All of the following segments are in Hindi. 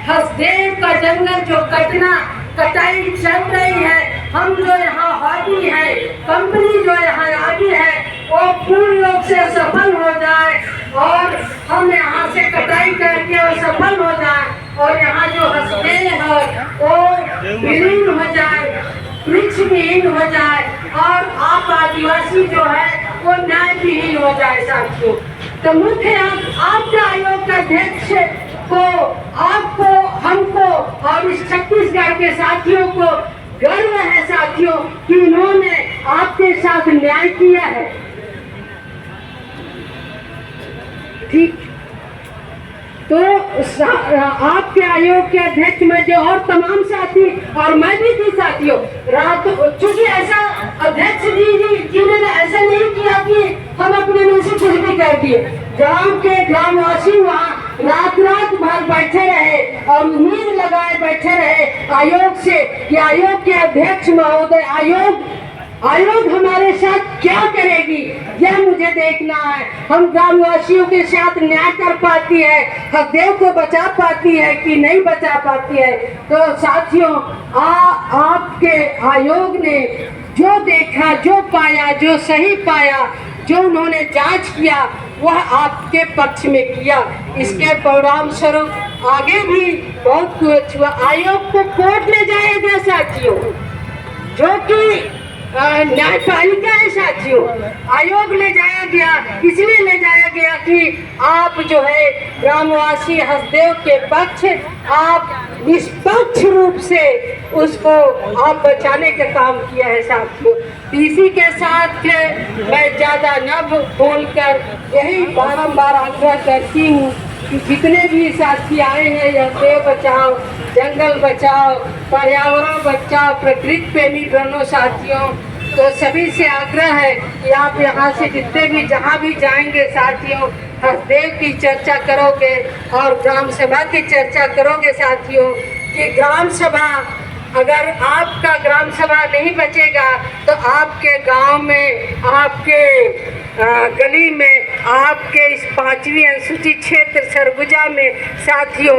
हसदेव का जंगल जो कटाई चल रही है, हम जो यहाँ हावी है, कंपनी जो यहाँ आगे है, वो पूर्ण रूप से सफल हो जाए और हम यहाँ से कटाई करके वो सफल हो जाए और यहाँ जो हसदेव है वो विलीन हो जाए, वृक्ष विहीन हो जाए और आप आदिवासी जो है वो न्याय विहीन हो जाए साथियों। तो मुख्य आपके आयोग का अध्यक्ष को, आपको, हमको और इस छत्तीसगढ़ के साथियों को गर्व है साथियों कि उन्होंने आपके साथ न्याय किया है। ठीक, तो आपके आयोग के अध्यक्ष में जो और तमाम साथी और मैं भी थी साथियों, रात चूंकि ऐसा अध्यक्ष जी ने ऐसा नहीं किया कि हम अपने मन से कुछ भी कर दिए। गांव के ग्रामवासी वहाँ रात भर बैठे रहे और उम्मीद लगाए बैठे रहे आयोग से कि आयोग के अध्यक्ष महोदय, आयोग हमारे साथ क्या करेगी, यह मुझे देखना है। हम ग्रामवासियों के साथ न्याय कर पाती है, हसदेव को बचा पाती है कि नहीं बचा पाती है। तो साथियों, आपके आयोग ने जो देखा, जो पाया, जो सही पाया, जो उन्होंने जांच किया, वह आपके पक्ष में किया। इसके परिणाम स्वरूप आगे भी बहुत कुछ हुआ। आयोग को कोर्ट ले जाया गया साथियों, जो कि न्यायपालिका है साथियों। आयोग ले जाया गया, इसलिए ले जाया गया कि आप जो है ग्रामवासी हसदेव के पक्ष, आप निष्पक्ष रूप से उसको आप बचाने का काम किया है साथियों। इसी के साथ मैं ज़्यादा न बोलकर यही बारंबार आग्रह करती हूँ कि जितने भी साथी आए हैं, हसदेव बचाओ, जंगल बचाओ, पर्यावरण बचाओ, प्रकृति प्रेमी दोनों साथियों, तो सभी से आग्रह है कि आप यहाँ से जितने भी जहाँ भी जाएंगे साथियों, हसदेव की चर्चा करोगे और ग्राम सभा की चर्चा करोगे साथियों। कि ग्राम सभा, अगर आपका ग्राम सभा नहीं बचेगा तो आपके गांव में, आपके गली में, आपके इस 5वीं अनुसूचित क्षेत्र सरगुजा में साथियों,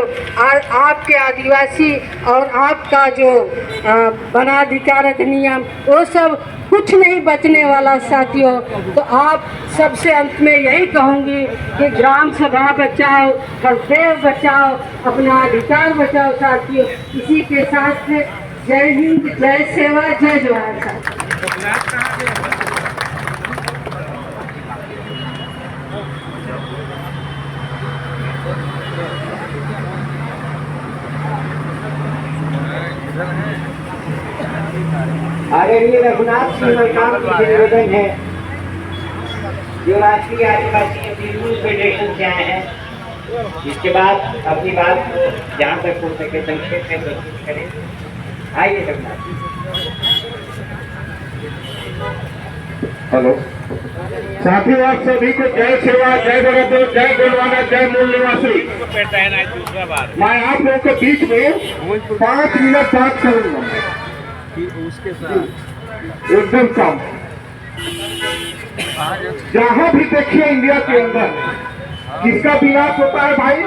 आपके आदिवासी और आपका जो वनाधिकार अधिनियम, वो सब कुछ नहीं बचने वाला साथियों। तो आप सबसे अंत में यही कहूँगी कि ग्राम सभा बचाओ, हसदेव बचाओ, अपना अधिकार बचाओ साथियों। इसी के साथ जय हिंद, जय सेवा, जय जवाहर साथियों। आदरणीय रघुनाथ सिंह मकाम की निवेदन है, जो राष्ट्रीय आदिवासी पीपुल फेडरेशन से आए हैं, इसके बाद अपनी बात को जहाँ तक हो सके संक्षेप में प्रस्तुत करें। आइए रघुनाथ। हेलो साथियों, आप सभी को जय सेवा, जय बहादुर, जय गोलवाना, जय मूल निवासी। मैं आप लोगों के बीच में 5 मिनट बात करूंगा उसके साथ एकदम कम। जहां भी देखिए इंडिया के अंदर किसका विनाश होता है भाई?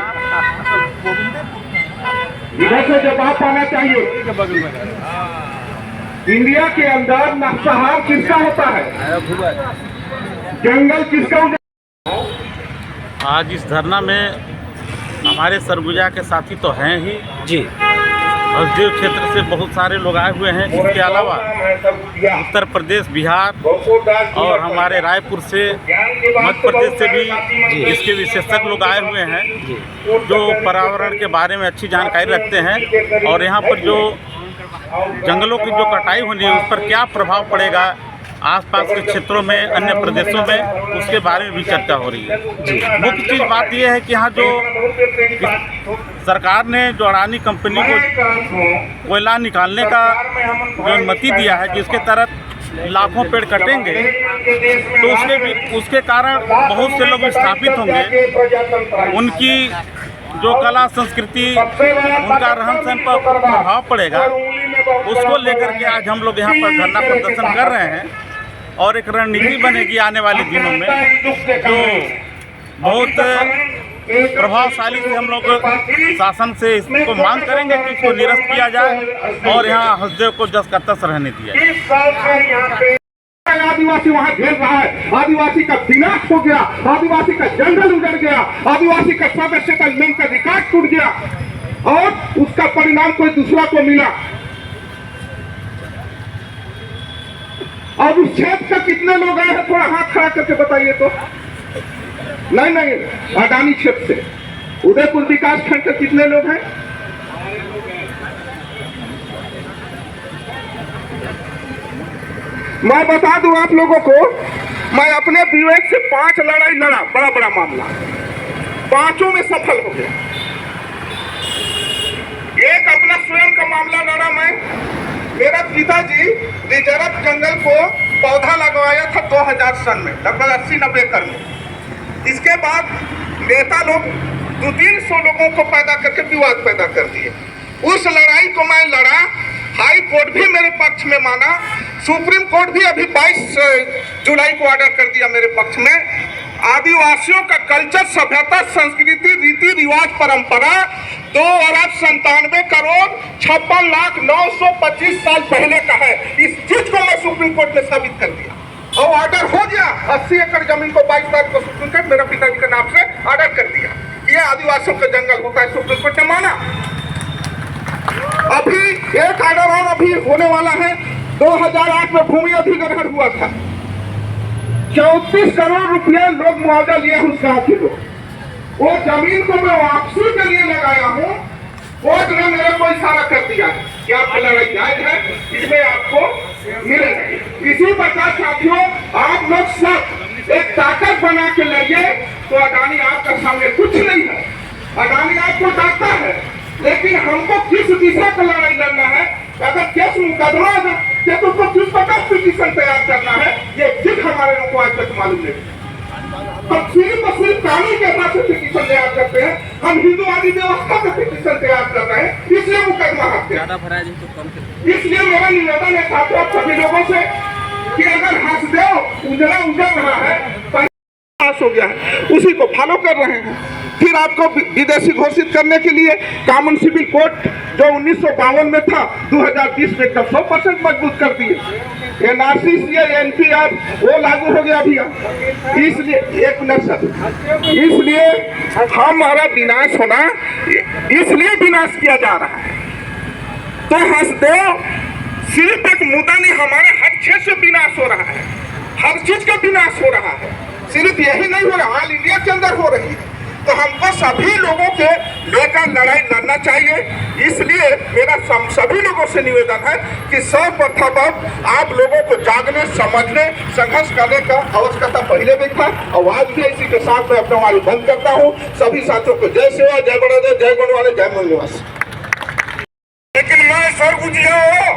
इधर से जवाब पाना चाहिए। इंडिया के अंदर नक्सहार किसका होता है? जंगल किसका? आज इस धरना में हमारे सरगुजा के साथी तो हैं ही जी, हसदेव क्षेत्र से बहुत सारे लोग आए हुए हैं। इसके अलावा उत्तर प्रदेश, बिहार और हमारे रायपुर से, मध्य प्रदेश से भी इसके विशेषज्ञ लोग आए हुए हैं, जो पर्यावरण के बारे में अच्छी जानकारी रखते हैं और यहाँ पर जो जंगलों की जो कटाई होनी है उस पर क्या प्रभाव पड़ेगा आसपास के क्षेत्रों में, अन्य प्रदेशों में, उसके बारे में भी चर्चा हो रही है। मुख्य चीज़ बात यह है कि यहाँ जो सरकार ने जो अडानी कंपनी को कोयला निकालने का जो अनुमति दिया है, जिसके तहत लाखों पेड़ कटेंगे, तो उसके कारण बहुत से लोग विस्थापित होंगे, उनकी जो कला संस्कृति, उनका रहन सहन पर प्रभाव पड़ेगा। उसको लेकर के आज हम लोग यहाँ पर धरना प्रदर्शन कर रहे हैं और एक रणनीति बनेगी आने वाले दिनों में, जो बहुत प्रभावशाली से हम लोग शासन से इसको मांग करेंगे कि इसको निरस्त किया जाए और यहाँ हसदेव को जस का तस रहने दिया जाए। आदिवासी वहाँ झेल रहा है, आदिवासी का विनाश हो गया, आदिवासी का जंगल उजड़ गया, आदिवासी का सब सेटलमेंट का रिकॉर्ड टूट गया और उसका परिणाम कोई दूसरा को मिला। अब उस क्षेत्र का कितने लोग आए हैं, थोड़ा हाथ खड़ा करके बताइए तो। नहीं, अडानी क्षेत्र से उदयपुर विकास खंड के कितने लोग हैं? मैं बता दूं आप लोगों को, मैं अपने विवेक से 5 लड़ाई लड़ा, बड़ा मामला, 5 में सफल हो गया। एक अपना स्वयं का मामला लड़ा मैं। मेरा पिताजी रिजर्व जंगल को पौधा लगवाया था 2000 सन में, लगभग 80-90 एकड़ में। इसके बाद नेता लोग 200-300 लोगों को पैदा करके विवाद पैदा कर दिए। उस लड़ाई को मैं लड़ा, हाई कोर्ट भी मेरे पक्ष में माना, सुप्रीम कोर्ट भी अभी 22 जुलाई को ऑर्डर कर दिया मेरे पक्ष में। आदिवासियों का कल्चर, सभ्यता, संस्कृति, रीति रिवाज, परंपरा 2 अरब 97 करोड़ 56,925 साल पहले का है। इस चीज को मैं सुप्रीम कोर्ट में साबित कर दिया और ऑर्डर हो गया। 80 एकड़ जमीन को 22 तारीख को सुप्रीम कोर्ट मेरा पिताजी के नाम से ऑर्डर कर दिया। ये आदिवासियों का जंगल होता है, सुप्रीम कोर्ट ने माना। अभी एक ऑर्डर और अभी होने वाला है। 2008 में भूमि अधिग्रहण हुआ था, 34 करोड़ रुपया लोग मुआवजा लिए उस गांव के लोग। वो जमीन को मैं वापसी के लिए लगाया हूँ, कोर्ट ने मेरे को इशारा कर दिया कि आपका लड़ाई जायज है, इसमें आपको मिलेगा। इसी प्रकार साथियों, आप लोग सब एक ताकत बना के लड़िए तो अडानी आपका सामने कुछ नहीं है। अडानी आपको डरता है, लेकिन हमको किस दिशा का लड़ाई लड़ना है, अगर केस मुकदमा है तो उसको किस प्रकार पिटीशन तैयार करना है, ये चीज हमारे लोगों को आज तक मालूम नहीं। तो सिर्फ कानून के हिसाब से पिटीशन तैयार करते हैं, हम हिंदुवादी व्यवस्था से पिटीशन तैयार कर रहे हैं, इसलिए मुकदमा हटते हैं। इसलिए मेरा निवेदन है छात्रों सभी लोगों से कि अगर हंसदेव उजड़ रहा है, पास हो गया है, उसी को फॉलो कर रहे हैं। फिर आपको विदेशी घोषित करने के लिए कॉमन सिविल कोड जो 1952 में था, 2020 में एकदम 100% मजबूत कर दिए। एनआरसी, एनपीआर वो लागू हो गया अभी। इसलिए एक मिनट सर, इसलिए हमारा विनाश होना, इसलिए विनाश किया जा रहा है। तो हंसदेव सिर्फ एक मुद्दा नहीं, हमारे हर क्षेत्र से विनाश हो रहा है, हर चीज का विनाश हो रहा है। सिर्फ यही नहीं हो रहा, ऑल इंडिया के अंदर हो रही है। तो हमको सभी लोगों के लेकर लड़ाई लड़ना चाहिए। इसलिए मेरा सभी लोगों से निवेदन है कि सर्वप्रथम आप लोगों को जागने, समझने, संघर्ष करने का आवश्यकता पहले भी था और आज भी। इसी के साथ मैं अपना वाली बंद करता हूँ। सभी साथियों को जय सेवा, जय बड़ौदा, जय गुणवाले, जय मूल निवास। लेकिन मैं सरगुजिया हो,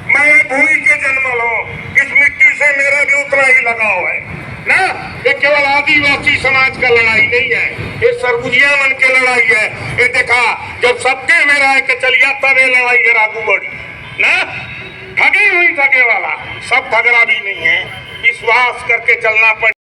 मैं भूमि के जन्मल हो, इस मिट्टी से मेरा भी उतना ही लगाव है ना। ये केवल आदिवासी समाज का लड़ाई नहीं है, ये सरगुजिया मन के लड़ाई है। ये देखा जब सबके में रह के चलिया तब ये लड़ाई ये आगू बढ़ी ना। ठगी हुई ठगे वाला, सब ठगरा भी नहीं है, विश्वास करके चलना पड़े।